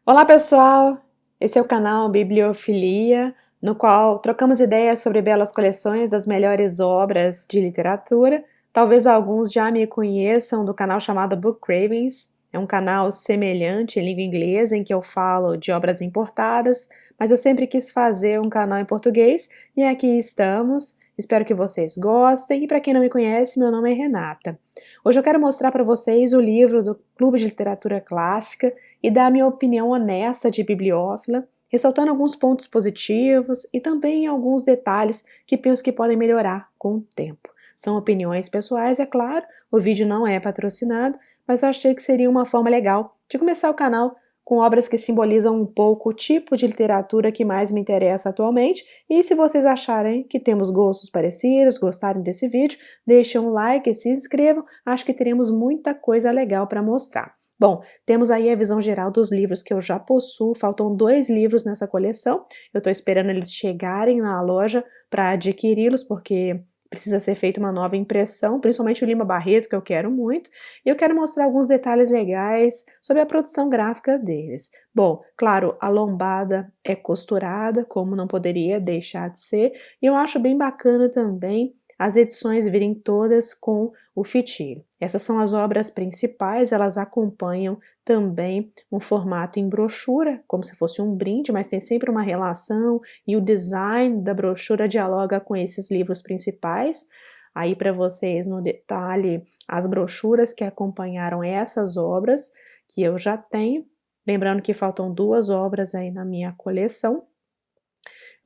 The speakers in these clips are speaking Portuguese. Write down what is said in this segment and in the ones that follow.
Olá pessoal, esse é o canal Bibliofilia, no qual trocamos ideias sobre belas coleções das melhores obras de literatura. Talvez alguns já me conheçam do canal chamado Book Cravings, é um canal semelhante em língua inglesa em que eu falo de obras importadas, mas eu sempre quis fazer um canal em português e aqui estamos. Espero que vocês gostem e para quem não me conhece, meu nome é Renata. Hoje eu quero mostrar para vocês o livro do Clube de Literatura Clássica e dar a minha opinião honesta de bibliófila, ressaltando alguns pontos positivos e também alguns detalhes que penso que podem melhorar com o tempo. São opiniões pessoais, é claro, o vídeo não é patrocinado, mas eu achei que seria uma forma legal de começar o canal com obras que simbolizam um pouco o tipo de literatura que mais me interessa atualmente, e se vocês acharem que temos gostos parecidos, gostarem desse vídeo, deixem um like e se inscrevam, acho que teremos muita coisa legal para mostrar. Bom, temos aí a visão geral dos livros que eu já possuo, faltam 2 livros nessa coleção, eu estou esperando eles chegarem na loja para adquiri-los, porque precisa ser feita uma nova impressão, principalmente o Lima Barreto, que eu quero muito, e eu quero mostrar alguns detalhes legais sobre a produção gráfica deles. Bom, claro, a lombada é costurada, como não poderia deixar de ser, e eu acho bem bacana também as edições virem todas com o fitilho. Essas são as obras principais, elas acompanham também um formato em brochura, como se fosse um brinde, mas tem sempre uma relação e o design da brochura dialoga com esses livros principais. Aí para vocês no detalhe as brochuras que acompanharam essas obras que eu já tenho, lembrando que faltam 2 obras aí na minha coleção.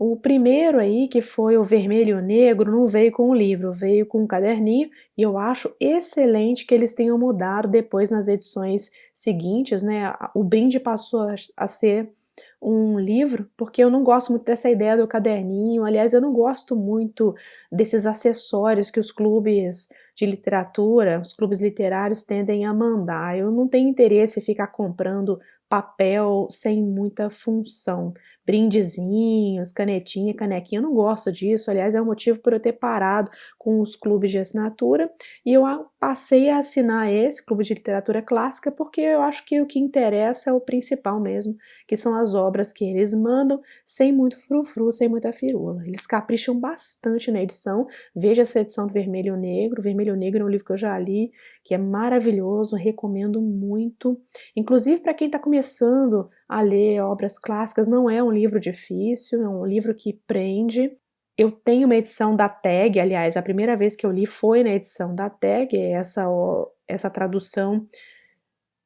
O primeiro aí, que foi o Vermelho e o Negro, não veio com o livro, veio com um caderninho, e eu acho excelente que eles tenham mudado depois nas edições seguintes, né? O brinde passou a ser um livro, porque eu não gosto muito dessa ideia do caderninho, aliás, eu não gosto muito desses acessórios que os clubes de literatura, os clubes literários tendem a mandar. Eu não tenho interesse em ficar comprando papel sem muita função, brindezinhos, canetinha, canequinha, eu não gosto disso, aliás é o motivo por eu ter parado com os clubes de assinatura, e eu passei a assinar esse clube de literatura clássica porque eu acho que o que interessa é o principal mesmo, que são as obras que eles mandam, sem muito frufru, sem muita firula. Eles capricham bastante na edição, veja essa edição do Vermelho e Negro. Vermelho e Negro é um livro que eu já li, que é maravilhoso, recomendo muito. Inclusive para quem está começando a ler obras clássicas, não é um livro difícil, é um livro que prende. Eu tenho uma edição da Tag, aliás, a primeira vez que eu li foi na edição da Tag, essa tradução.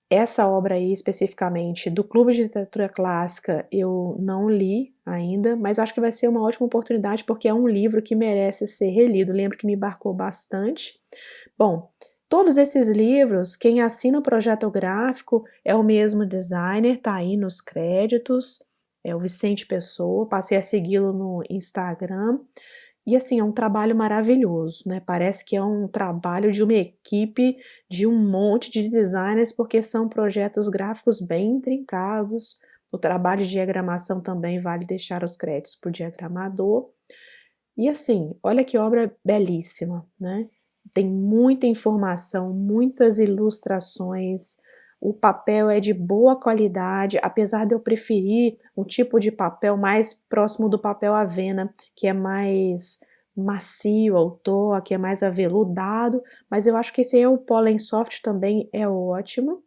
Essa obra aí, especificamente, do Clube de Literatura Clássica, eu não li ainda, mas acho que vai ser uma ótima oportunidade, porque é um livro que merece ser relido. Lembro que me marcou bastante. Bom, todos esses livros, quem assina o projeto gráfico é o mesmo designer, tá aí nos créditos, é o Vicente Pessoa, passei a segui-lo no Instagram. E assim, é um trabalho maravilhoso, né, parece que é um trabalho de uma equipe de um monte de designers, porque são projetos gráficos bem intrincados, o trabalho de diagramação também vale deixar os créditos para o diagramador. E assim, olha que obra belíssima, né, tem muita informação, muitas ilustrações, o papel é de boa qualidade, apesar de eu preferir um tipo de papel mais próximo do papel avena, que é mais macio ao toque, é mais aveludado, mas eu acho que esse aí, o Pollen Soft, também é ótimo.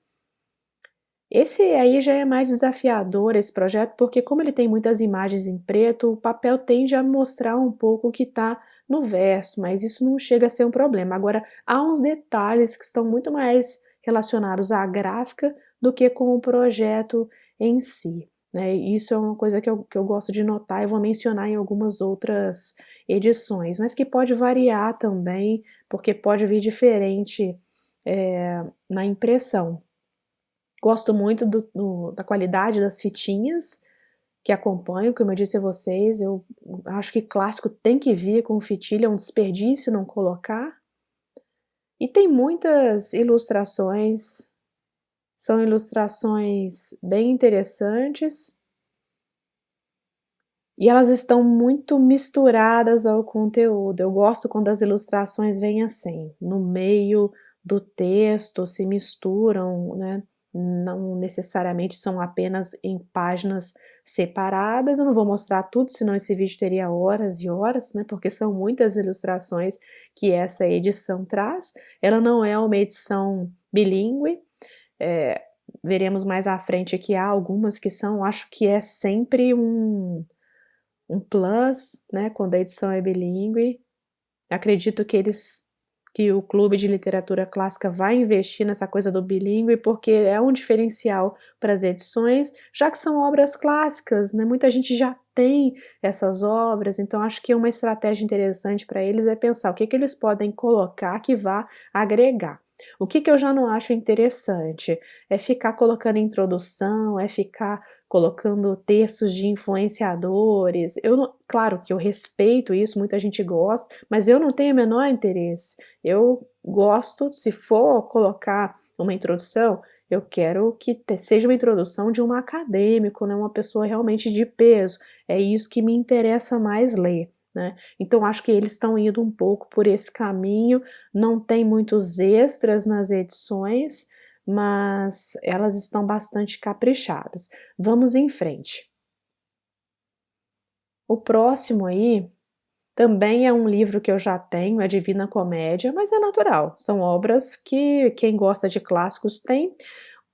Esse aí já é mais desafiador, esse projeto, porque como ele tem muitas imagens em preto, o papel tende a mostrar um pouco o que está no verso, mas isso não chega a ser um problema. Agora, há uns detalhes que estão muito mais relacionados à gráfica do que com o projeto em si, né? Isso é uma coisa que eu gosto de notar e vou mencionar em algumas outras edições, mas que pode variar também, porque pode vir diferente na impressão. Gosto muito da qualidade das fitinhas que acompanham, como eu disse a vocês, eu acho que clássico tem que vir com fitilha, é um desperdício não colocar. E tem muitas ilustrações, são ilustrações bem interessantes, e elas estão muito misturadas ao conteúdo. Eu gosto quando as ilustrações vêm assim, no meio do texto, se misturam, né, não necessariamente são apenas em páginas separadas. Eu não vou mostrar tudo, senão esse vídeo teria horas e horas, né, porque são muitas ilustrações que essa edição traz. Ela não é uma edição bilíngue, veremos mais à frente que há algumas que são, acho que é sempre um plus, né, quando a edição é bilíngue. Acredito que o Clube de Literatura Clássica vai investir nessa coisa do bilíngue, porque é um diferencial para as edições, já que são obras clássicas, né? Muita gente já tem essas obras, então acho que uma estratégia interessante para eles é pensar o que eles podem colocar que vá agregar. O que eu já não acho interessante é ficar colocando introdução, é ficar colocando textos de influenciadores. Claro que eu respeito isso, muita gente gosta, mas eu não tenho o menor interesse. Eu gosto, se for colocar uma introdução, eu quero que seja uma introdução de um acadêmico, né, uma pessoa realmente de peso. É isso que me interessa mais ler, né? Então acho que eles estão indo um pouco por esse caminho, não tem muitos extras nas edições, mas elas estão bastante caprichadas. Vamos em frente. O próximo aí também é um livro que eu já tenho, é Divina Comédia, mas é natural, são obras que quem gosta de clássicos tem.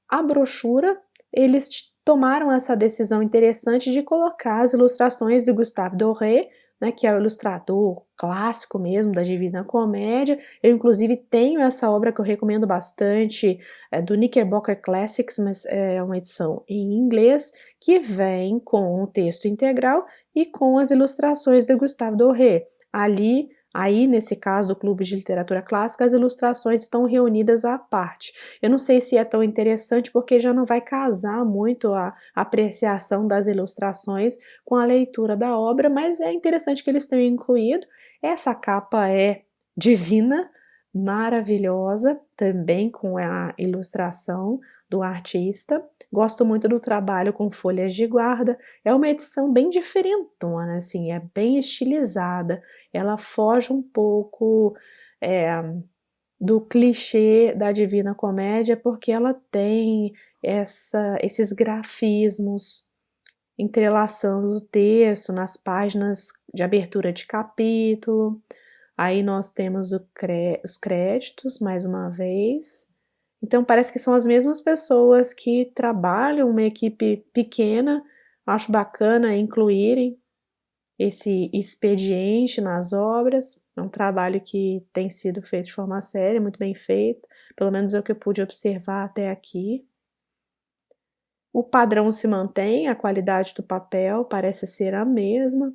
A brochura, eles tomaram essa decisão interessante de colocar as ilustrações de Gustave Doré, né, que é o ilustrador clássico mesmo da Divina Comédia. Eu inclusive tenho essa obra que eu recomendo bastante, do Knickerbocker Classics, mas é uma edição em inglês, que vem com o texto integral e com as ilustrações de Gustave Doré. Aí, nesse caso do Clube de Literatura Clássica, as ilustrações estão reunidas à parte. Eu não sei se é tão interessante porque já não vai casar muito a apreciação das ilustrações com a leitura da obra, mas é interessante que eles tenham incluído. Essa capa é divina, maravilhosa, também com a ilustração do artista. Gosto muito do trabalho com folhas de guarda. É uma edição bem diferentona, assim, é bem estilizada. Ela foge um pouco do clichê da Divina Comédia, porque ela tem esses grafismos entrelaçando o texto nas páginas de abertura de capítulo. Aí nós temos os créditos, mais uma vez. Então parece que são as mesmas pessoas que trabalham, uma equipe pequena. Acho bacana incluírem esse expediente nas obras. É um trabalho que tem sido feito de forma séria, muito bem feito, pelo menos é o que eu pude observar até aqui. O padrão se mantém, a qualidade do papel parece ser a mesma.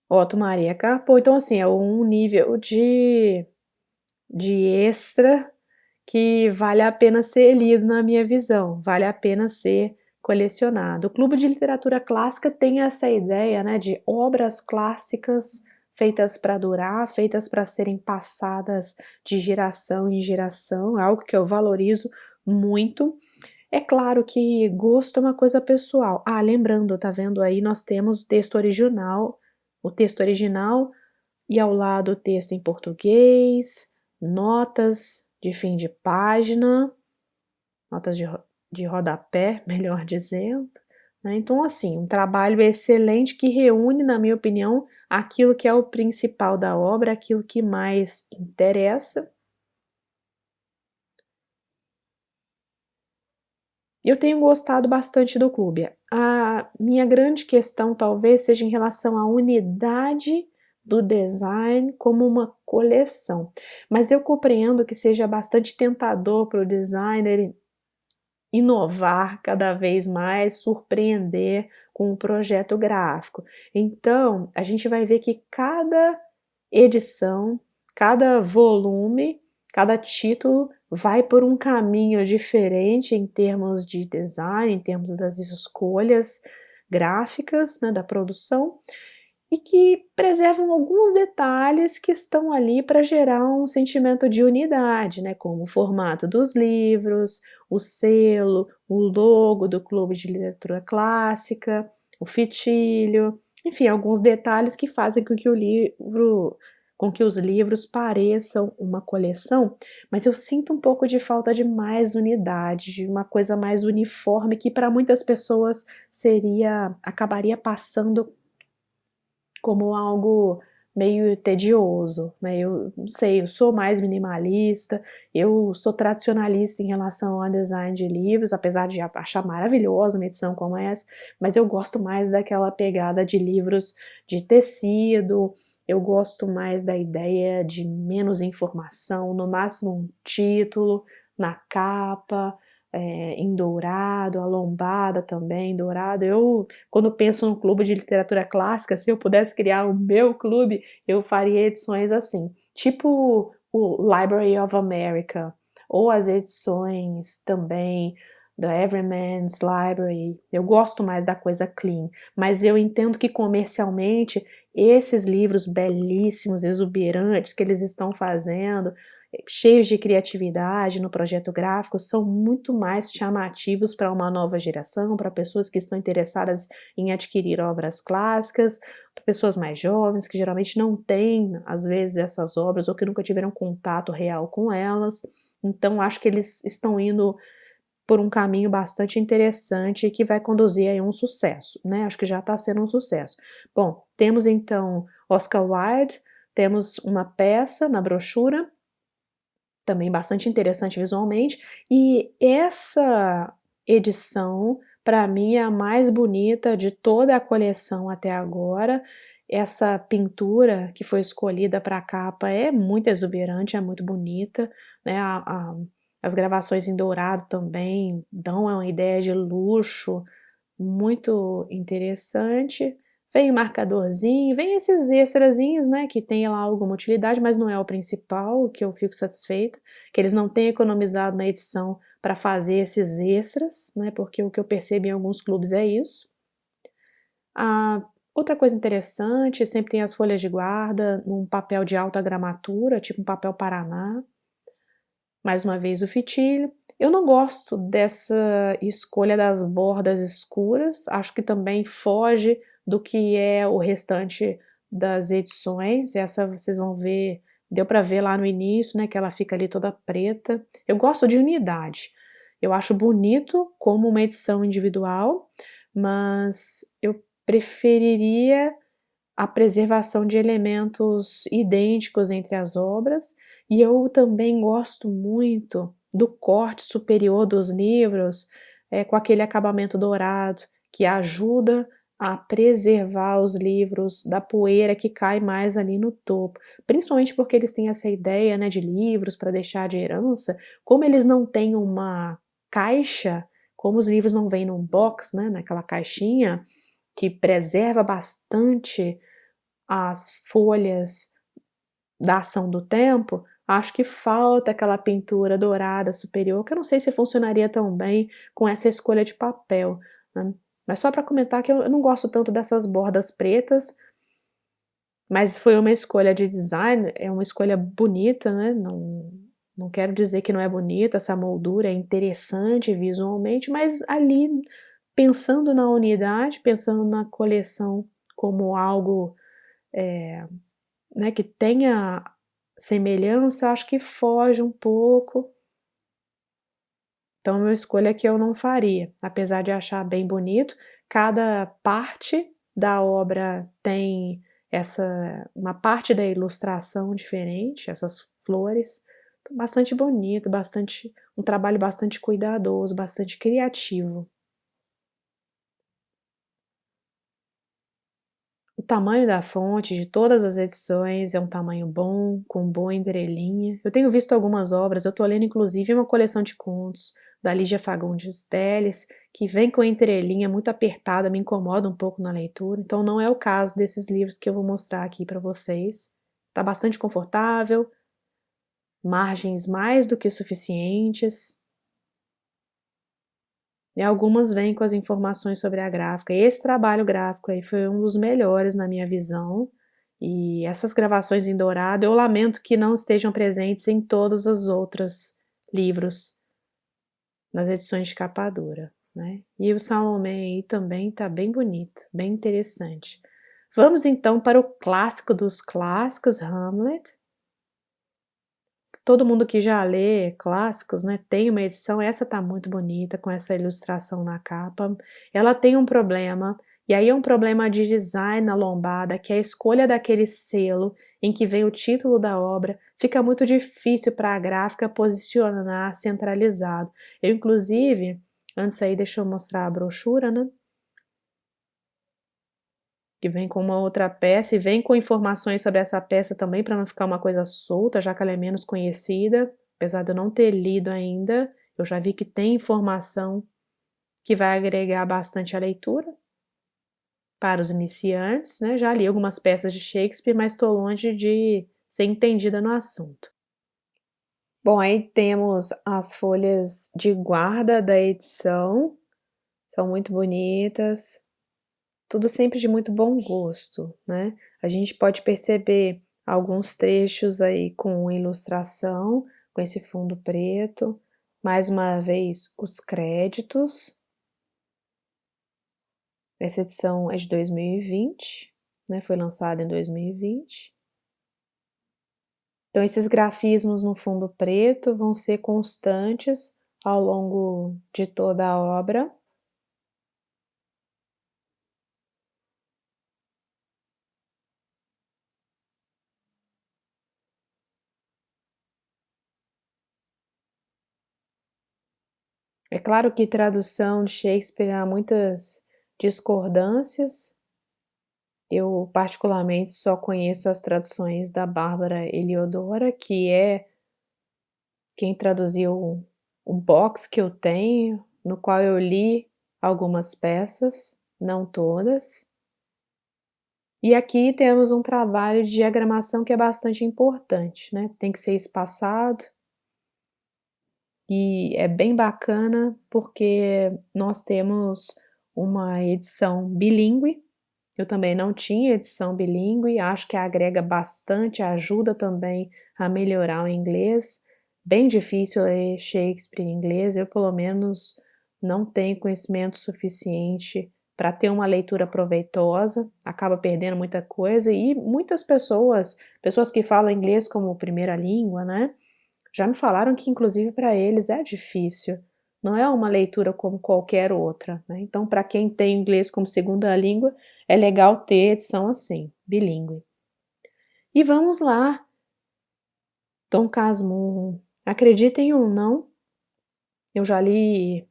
Otto Maria Carpo, então assim, é um nível de extra que vale a pena ser lido na minha visão, vale a pena ser colecionado. O Clube de Literatura Clássica tem essa ideia, né, de obras clássicas feitas para durar, feitas para serem passadas de geração em geração, é algo que eu valorizo muito. É claro que gosto é uma coisa pessoal. Ah, lembrando, tá vendo aí, nós temos o texto original e ao lado o texto em português, notas de fim de página, notas de rodapé, melhor dizendo, né? Então, assim, um trabalho excelente que reúne, na minha opinião, aquilo que é o principal da obra, aquilo que mais interessa. Eu tenho gostado bastante do clube. A minha grande questão talvez seja em relação à unidade do design como uma coleção, mas eu compreendo que seja bastante tentador para o designer inovar cada vez mais, surpreender com o projeto gráfico. Então, a gente vai ver que cada edição, cada volume, cada título vai por um caminho diferente em termos de design, em termos das escolhas gráficas, né, da produção, e que preservam alguns detalhes que estão ali para gerar um sentimento de unidade, né, como o formato dos livros, o selo, o logo do Clube de Literatura Clássica, o fitilho, enfim, alguns detalhes que fazem com que o livro com que os livros pareçam uma coleção, mas eu sinto um pouco de falta de mais unidade, de uma coisa mais uniforme que para muitas pessoas acabaria passando como algo meio tedioso, né, eu não sei, eu sou mais minimalista, eu sou tradicionalista em relação ao design de livros, apesar de achar maravilhosa uma edição como essa, mas eu gosto mais daquela pegada de livros de tecido, eu gosto mais da ideia de menos informação, no máximo um título na capa, em dourado, a lombada também dourado. Eu, quando penso no clube de literatura clássica, se eu pudesse criar o meu clube, eu faria edições assim, tipo o Library of America, ou as edições também da Everyman's Library. Eu gosto mais da coisa clean, mas eu entendo que comercialmente esses livros belíssimos, exuberantes que eles estão fazendo, cheios de criatividade no projeto gráfico, são muito mais chamativos para uma nova geração, para pessoas que estão interessadas em adquirir obras clássicas, para pessoas mais jovens que geralmente não têm, às vezes, essas obras ou que nunca tiveram contato real com elas. Então, acho que eles estão indo por um caminho bastante interessante e que vai conduzir aí um sucesso, né? Acho que já está sendo um sucesso. Bom, temos então Oscar Wilde, temos uma peça na brochura, também bastante interessante visualmente, e essa edição, para mim, é a mais bonita de toda a coleção até agora. Essa pintura que foi escolhida para a capa é muito exuberante, é muito bonita, né? As gravações em dourado também dão uma ideia de luxo muito interessante. Vem o marcadorzinho, vem esses extrazinhos, né, que tem lá alguma utilidade, mas não é o principal, que eu fico satisfeita, que eles não tenham economizado na edição para fazer esses extras, né, porque o que eu percebo em alguns clubes é isso. Ah, outra coisa interessante, sempre tem as folhas de guarda num papel de alta gramatura, tipo um papel Paraná. Mais uma vez o fitilho. Eu não gosto dessa escolha das bordas escuras, acho que também foge do que é o restante das edições. Essa vocês vão ver, deu para ver lá no início, né, que ela fica ali toda preta. Eu gosto de unidade. Eu acho bonito como uma edição individual, mas eu preferiria a preservação de elementos idênticos entre as obras, e eu também gosto muito do corte superior dos livros, com aquele acabamento dourado, que ajuda a preservar os livros da poeira que cai mais ali no topo. Principalmente porque eles têm essa ideia, né, de livros para deixar de herança, como eles não têm uma caixa, como os livros não vêm num box, né, naquela caixinha, que preserva bastante as folhas da ação do tempo, acho que falta aquela pintura dourada superior, que eu não sei se funcionaria tão bem com essa escolha de papel, né. Mas só para comentar que eu não gosto tanto dessas bordas pretas, mas foi uma escolha de design, é uma escolha bonita, né, não quero dizer que não é bonita, essa moldura é interessante visualmente, mas ali, pensando na unidade, pensando na coleção como algo, né, que tenha semelhança, acho que foge um pouco. Então é uma escolha que eu não faria, apesar de achar bem bonito. Cada parte da obra tem uma parte da ilustração diferente, essas flores, bastante bonito, bastante um trabalho bastante cuidadoso, bastante criativo. O tamanho da fonte de todas as edições é um tamanho bom, com boa entrelinha. Eu tenho visto algumas obras, eu estou lendo inclusive uma coleção de contos da Lígia Fagundes Telles, que vem com a entrelinha muito apertada, me incomoda um pouco na leitura, então não é o caso desses livros que eu vou mostrar aqui para vocês. Está bastante confortável, margens mais do que suficientes, e algumas vêm com as informações sobre a gráfica. Esse trabalho gráfico aí foi um dos melhores na minha visão. E essas gravações em dourado, eu lamento que não estejam presentes em todos os outros livros, nas edições de capa dura, né? E o Salomé aí também tá bem bonito, bem interessante. Vamos então para o clássico dos clássicos, Hamlet. Todo mundo que já lê clássicos, né, tem uma edição, essa tá muito bonita com essa ilustração na capa. Ela tem um problema, e aí é um problema de design na lombada, que é a escolha daquele selo em que vem o título da obra, fica muito difícil para a gráfica posicionar centralizado. Eu inclusive, antes aí deixa eu mostrar a brochura, né, que vem com uma outra peça e vem com informações sobre essa peça também, para não ficar uma coisa solta, já que ela é menos conhecida, apesar de eu não ter lido ainda, eu já vi que tem informação que vai agregar bastante à leitura para os iniciantes, né? Já li algumas peças de Shakespeare, mas estou longe de ser entendida no assunto. Bom, aí temos as folhas de guarda da edição, são muito bonitas. Tudo sempre de muito bom gosto, né. A gente pode perceber alguns trechos aí com ilustração, com esse fundo preto, mais uma vez os créditos. Essa edição é de 2020, né, foi lançada em 2020. Então esses grafismos no fundo preto vão ser constantes ao longo de toda a obra. É claro que tradução de Shakespeare há muitas discordâncias. Eu particularmente só conheço as traduções da Bárbara Heliodora, que é quem traduziu o box que eu tenho, no qual eu li algumas peças, não todas. E aqui temos um trabalho de diagramação que é bastante importante, né, tem que ser espaçado, e é bem bacana, porque nós temos uma edição bilíngue. Eu também não tinha edição bilíngue, acho que agrega bastante, ajuda também a melhorar o inglês. Bem difícil ler Shakespeare em inglês, eu pelo menos não tenho conhecimento suficiente para ter uma leitura proveitosa, acaba perdendo muita coisa e muitas pessoas, pessoas que falam inglês como primeira língua, né, já me falaram que inclusive para eles é difícil, não é uma leitura como qualquer outra, né, então para quem tem inglês como segunda língua, é legal ter edição assim, bilíngue. E vamos lá, Dom Casmurro, acreditem ou não, eu já li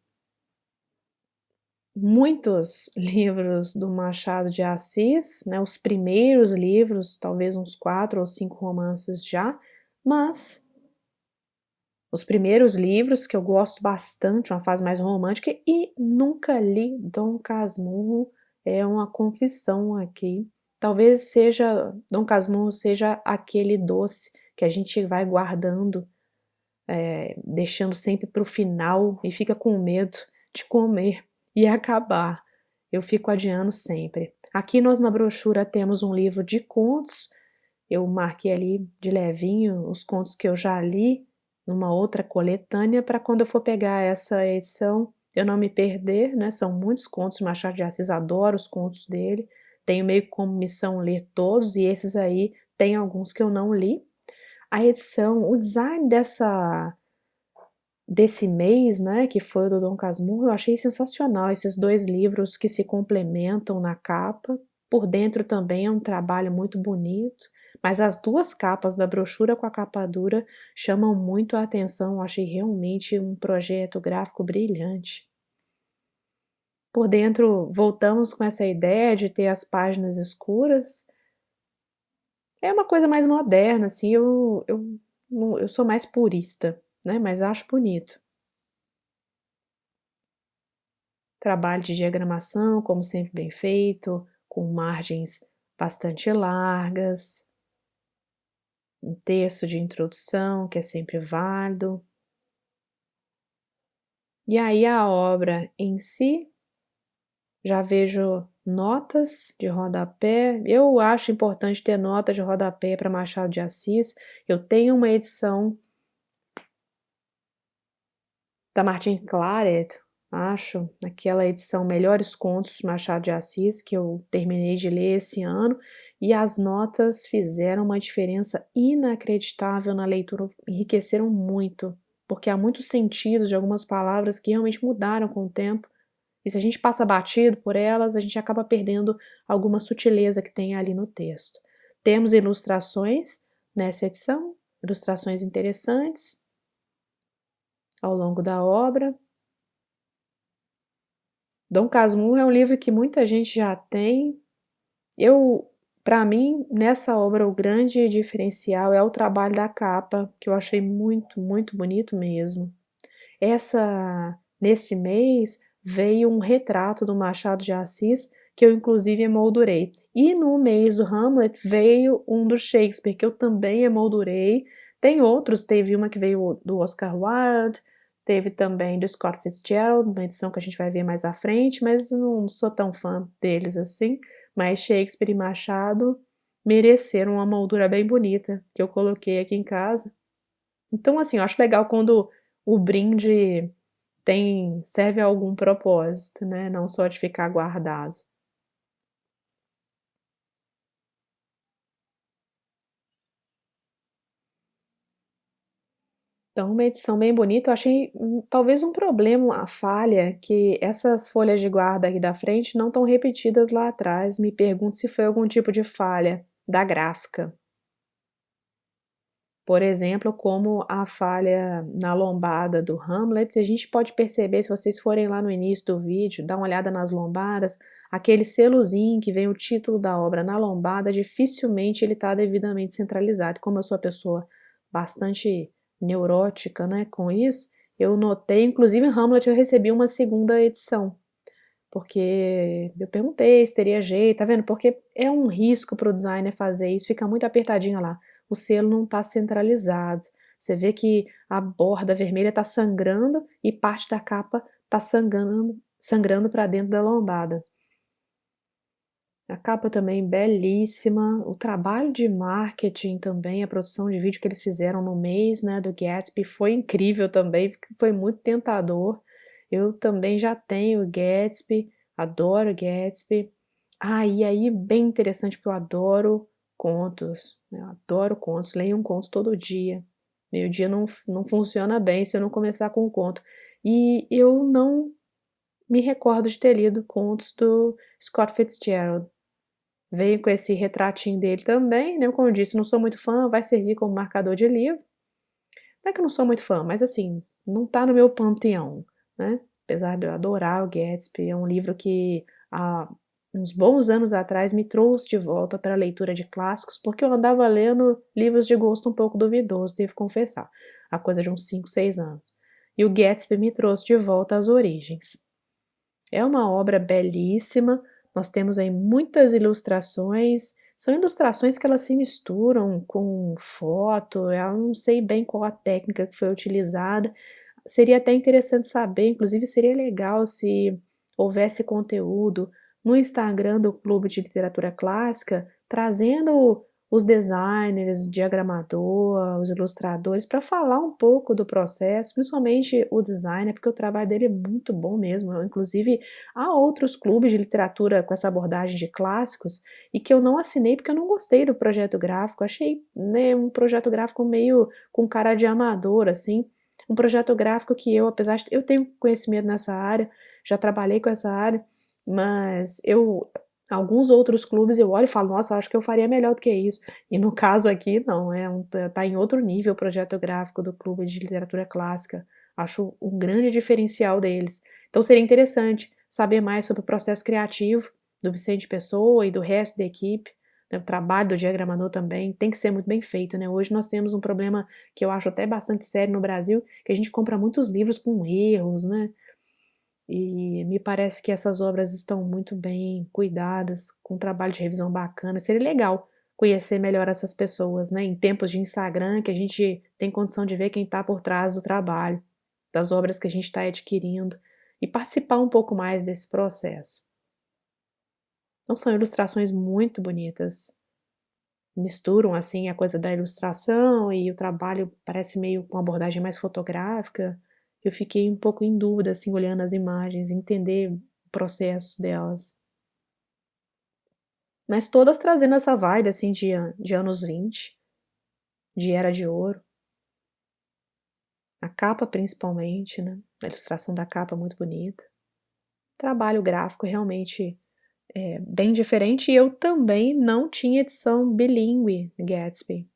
muitos livros do Machado de Assis, né, os primeiros livros, talvez uns 4 ou 5 romances já, mas os primeiros livros que eu gosto bastante, uma fase mais romântica, e nunca li Dom Casmurro, é uma confissão aqui. Talvez seja Dom Casmurro seja aquele doce que a gente vai guardando, deixando sempre para o final e fica com medo de comer e acabar. Eu fico adiando sempre. Aqui nós na brochura temos um livro de contos, eu marquei ali de levinho os contos que eu já li numa outra coletânea para quando eu for pegar essa edição eu não me perder, né, são muitos contos de Machado de Assis, adoro os contos dele, tenho meio que como missão ler todos e esses aí tem alguns que eu não li. A edição, o design desse mês, né, que foi o do Dom Casmurro, eu achei sensacional, esses 2 livros que se complementam na capa, por dentro também é um trabalho muito bonito, mas as 2 capas da brochura com a capa dura chamam muito a atenção, eu achei realmente um projeto gráfico brilhante. Por dentro voltamos com essa ideia de ter as páginas escuras, é uma coisa mais moderna, assim, eu sou mais purista, né, mas acho bonito. Trabalho de diagramação, como sempre bem feito, com margens bastante largas, um texto de introdução que é sempre válido. E aí a obra em si, já vejo notas de rodapé, eu acho importante ter nota de rodapé para Machado de Assis, eu tenho uma edição da Martin Claret, acho, aquela edição Melhores Contos de Machado de Assis, que eu terminei de ler esse ano, e as notas fizeram uma diferença inacreditável na leitura, enriqueceram muito, porque há muitos sentidos de algumas palavras que realmente mudaram com o tempo, e se a gente passa batido por elas, a gente acaba perdendo alguma sutileza que tem ali no texto. Temos ilustrações nessa edição, ilustrações interessantes ao longo da obra. Dom Casmurro é um livro que muita gente já tem. Para mim, nessa obra, o grande diferencial é o trabalho da capa, que eu achei muito, muito bonito mesmo. Nesse mês, veio um retrato do Machado de Assis, que eu inclusive emoldurei. E no mês do Hamlet veio um do Shakespeare, que eu também emoldurei. Tem outros, teve uma que veio do Oscar Wilde, teve também do Scott Fitzgerald, uma edição que a gente vai ver mais à frente, mas não sou tão fã deles assim. Mas Shakespeare e Machado mereceram uma moldura bem bonita, que eu coloquei aqui em casa. Então, assim, eu acho legal quando o brinde serve a algum propósito, né, não só de ficar guardado. Então, uma edição bem bonita, eu achei, talvez um problema, a falha, que essas folhas de guarda aqui da frente não estão repetidas lá atrás, me pergunto se foi algum tipo de falha da gráfica. Por exemplo, como a falha na lombada do Hamlet, a gente pode perceber, se vocês forem lá no início do vídeo, dá uma olhada nas lombadas, aquele selozinho que vem o título da obra na lombada, dificilmente ele está devidamente centralizado. Como eu sou uma pessoa bastante neurótica, né, com isso, eu notei, inclusive em Hamlet eu recebi uma segunda edição, porque eu perguntei se teria jeito, tá vendo? Porque é um risco para o designer fazer isso, fica muito apertadinho lá. O selo não está centralizado. Você vê que a borda vermelha está sangrando e parte da capa está sangrando para dentro da lombada. A capa também belíssima, o trabalho de marketing também, a produção de vídeo que eles fizeram no mês, né, do Gatsby foi incrível também, foi muito tentador. Eu também já tenho o Gatsby, adoro o Gatsby. Ah, e aí bem interessante porque eu adoro contos, né, eu adoro contos, leio um conto todo dia. Meu dia não funciona bem se eu não começar com um conto. E eu não me recordo de ter lido contos do Scott Fitzgerald. Veio com esse retratinho dele também, né, como eu disse, não sou muito fã, vai servir como marcador de livro. Não é que eu não sou muito fã, mas assim, não tá no meu panteão, né, apesar de eu adorar o Gatsby, é um livro que há uns bons anos atrás me trouxe de volta para a leitura de clássicos, porque eu andava lendo livros de gosto um pouco duvidoso, devo confessar, há coisa de uns 5, 6 anos. E o Gatsby me trouxe de volta às origens. É uma obra belíssima, nós temos aí muitas ilustrações, são ilustrações que elas se misturam com foto, eu não sei bem qual a técnica que foi utilizada, seria até interessante saber, inclusive seria legal se houvesse conteúdo no Instagram do Clube de Literatura Clássica, trazendo os designers, diagramador, os ilustradores, para falar um pouco do processo, principalmente o designer, porque o trabalho dele é muito bom mesmo. Inclusive, há outros clubes de literatura com essa abordagem de clássicos e que eu não assinei porque eu não gostei do projeto gráfico. Achei, né, um projeto gráfico meio com cara de amador, assim. Um projeto gráfico que eu, apesar de eu tenho conhecimento nessa área, já trabalhei com essa área, mas alguns outros clubes eu olho e falo: "Nossa, eu acho que eu faria melhor do que isso". E no caso aqui não, tá em outro nível o projeto gráfico do Clube de Literatura Clássica. Acho um grande diferencial deles. Então seria interessante saber mais sobre o processo criativo do Vicente Pessoa e do resto da equipe, né, o trabalho do diagramador também tem que ser muito bem feito, né. Hoje nós temos um problema que eu acho até bastante sério no Brasil, que a gente compra muitos livros com erros, né. E me parece que essas obras estão muito bem cuidadas, com um trabalho de revisão bacana. Seria legal conhecer melhor essas pessoas, né, em tempos de Instagram, que a gente tem condição de ver quem está por trás do trabalho, das obras que a gente está adquirindo, e participar um pouco mais desse processo. Então são ilustrações muito bonitas, misturam, assim, a coisa da ilustração e o trabalho parece meio com uma abordagem mais fotográfica, eu fiquei um pouco em dúvida, assim, olhando as imagens, entender o processo delas. Mas todas trazendo essa vibe, assim, de anos 20, de era de ouro. A capa principalmente, né, a ilustração da capa é muito bonita. Trabalho gráfico realmente, bem diferente e eu também não tinha edição bilíngue Gatsby.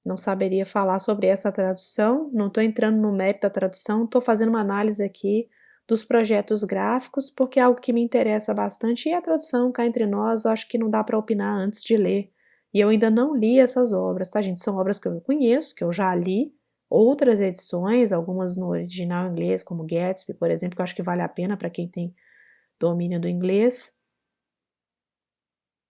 Não saberia falar sobre essa tradução, não estou entrando no mérito da tradução, estou fazendo uma análise aqui dos projetos gráficos, porque é algo que me interessa bastante e a tradução, cá entre nós, eu acho que não dá para opinar antes de ler. E eu ainda não li essas obras, tá, gente? São obras que eu conheço, que eu já li, outras edições, algumas no original inglês, como Gatsby, por exemplo, que eu acho que vale a pena para quem tem domínio do inglês.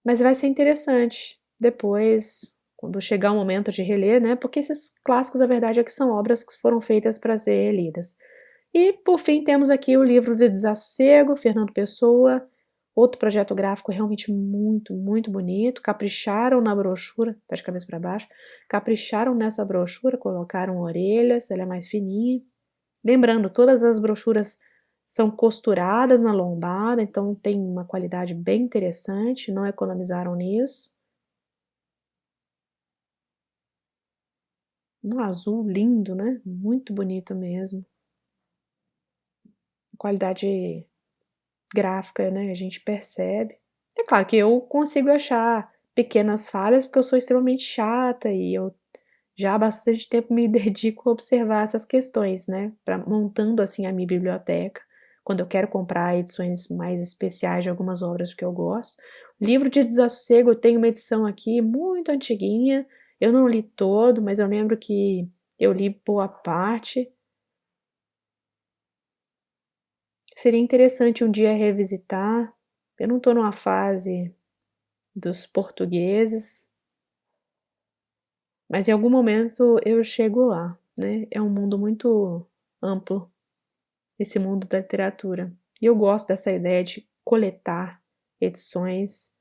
Mas vai ser interessante depois, quando chegar o momento de reler, né, porque esses clássicos, a verdade é que são obras que foram feitas para ser lidas. E, por fim, temos aqui o livro do Desassossego, Fernando Pessoa, outro projeto gráfico realmente muito, muito bonito, capricharam na brochura, tá de cabeça para baixo, capricharam nessa brochura, colocaram orelhas, ela é mais fininha. Lembrando, todas as brochuras são costuradas na lombada, então tem uma qualidade bem interessante, não economizaram nisso. Um azul lindo, né, muito bonito mesmo. Qualidade gráfica, né, a gente percebe. É claro que eu consigo achar pequenas falhas, porque eu sou extremamente chata e eu já há bastante tempo me dedico a observar essas questões, né, pra montando, assim, a minha biblioteca, quando eu quero comprar edições mais especiais de algumas obras que eu gosto. O livro de Desassossego, eu tenho uma edição aqui muito antiguinha, eu não li todo, mas eu lembro que eu li boa parte. Seria interessante um dia revisitar. Eu não estou numa fase dos portugueses, mas em algum momento eu chego lá, né. É um mundo muito amplo, esse mundo da literatura. E eu gosto dessa ideia de coletar edições,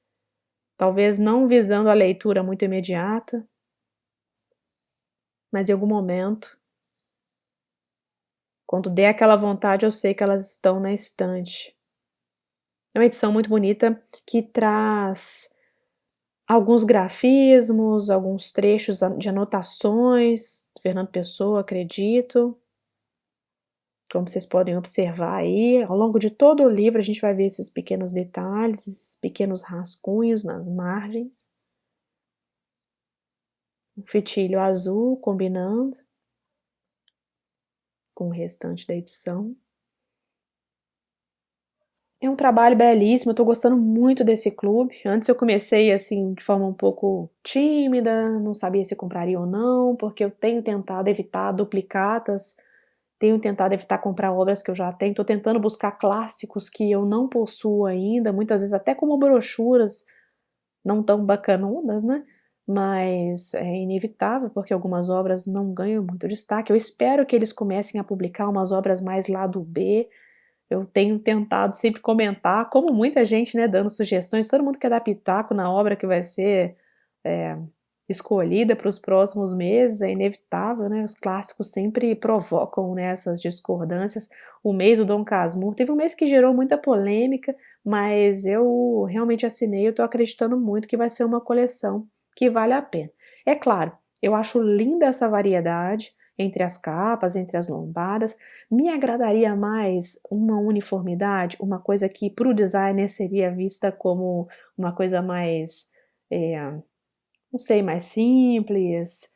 talvez não visando a leitura muito imediata, mas em algum momento, quando der aquela vontade, eu sei que elas estão na estante. É uma edição muito bonita que traz alguns grafismos, alguns trechos de anotações, Fernando Pessoa, acredito. Como vocês podem observar aí, ao longo de todo o livro a gente vai ver esses pequenos detalhes, esses pequenos rascunhos nas margens. Um fitilho azul combinando com o restante da edição. É um trabalho belíssimo, eu tô gostando muito desse clube. Antes eu comecei, assim, de forma um pouco tímida, não sabia se compraria ou não, porque eu tenho tentado evitar duplicatas, tenho tentado evitar comprar obras que eu já tenho, tô tentando buscar clássicos que eu não possuo ainda, muitas vezes até como brochuras não tão bacanudas, né, mas é inevitável, porque algumas obras não ganham muito destaque. Eu espero que eles comecem a publicar umas obras mais lado B. Eu tenho tentado sempre comentar, como muita gente, né, dando sugestões, todo mundo quer dar pitaco na obra que vai ser, eh, escolhida para os próximos meses, é inevitável, né, os clássicos sempre provocam, né, essas discordâncias. O mês do Dom Casmurro teve um mês que gerou muita polêmica, mas eu realmente assinei, eu tô acreditando muito que vai ser uma coleção que vale a pena. É claro, eu acho linda essa variedade entre as capas, entre as lombadas, me agradaria mais uma uniformidade, uma coisa que para o designer seria vista como uma coisa mais, não sei, mais simples,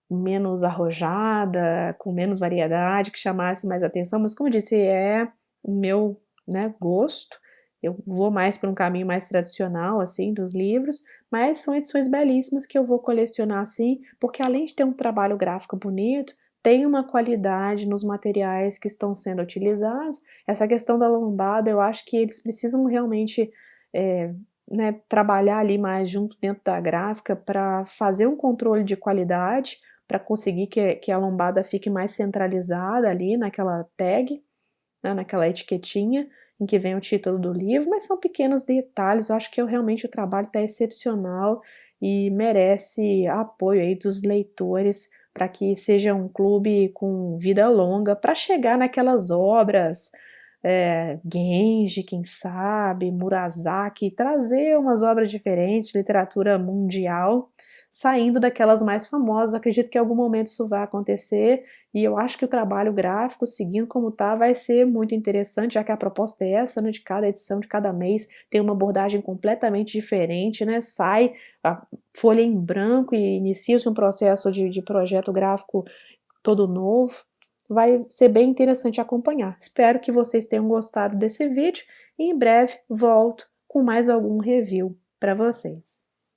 menos arrojada, com menos variedade, que chamasse mais atenção, mas como eu disse, é o meu, né, gosto. Eu vou mais para um caminho mais tradicional, assim, dos livros, mas são edições belíssimas que eu vou colecionar, sim, porque além de ter um trabalho gráfico bonito, tem uma qualidade nos materiais que estão sendo utilizados. Essa questão da lombada, eu acho que eles precisam realmente, eh, né, trabalhar ali mais junto dentro da gráfica para fazer um controle de qualidade, para conseguir que a lombada fique mais centralizada ali naquela tag, né, naquela etiquetinha em que vem o título do livro, mas são pequenos detalhes, eu acho que realmente o trabalho está excepcional e merece apoio aí dos leitores para que seja um clube com vida longa, para chegar naquelas obras, Genji, quem sabe, Murasaki, trazer umas obras diferentes de literatura mundial, saindo daquelas mais famosas. Acredito que em algum momento isso vai acontecer, e eu acho que o trabalho gráfico, seguindo como está, vai ser muito interessante, já que a proposta é essa, né, de cada edição, de cada mês, tem uma abordagem completamente diferente, né, sai a folha em branco e inicia-se um processo de projeto gráfico todo novo. Vai ser bem interessante acompanhar. Espero que vocês tenham gostado desse vídeo e em breve volto com mais algum review para vocês.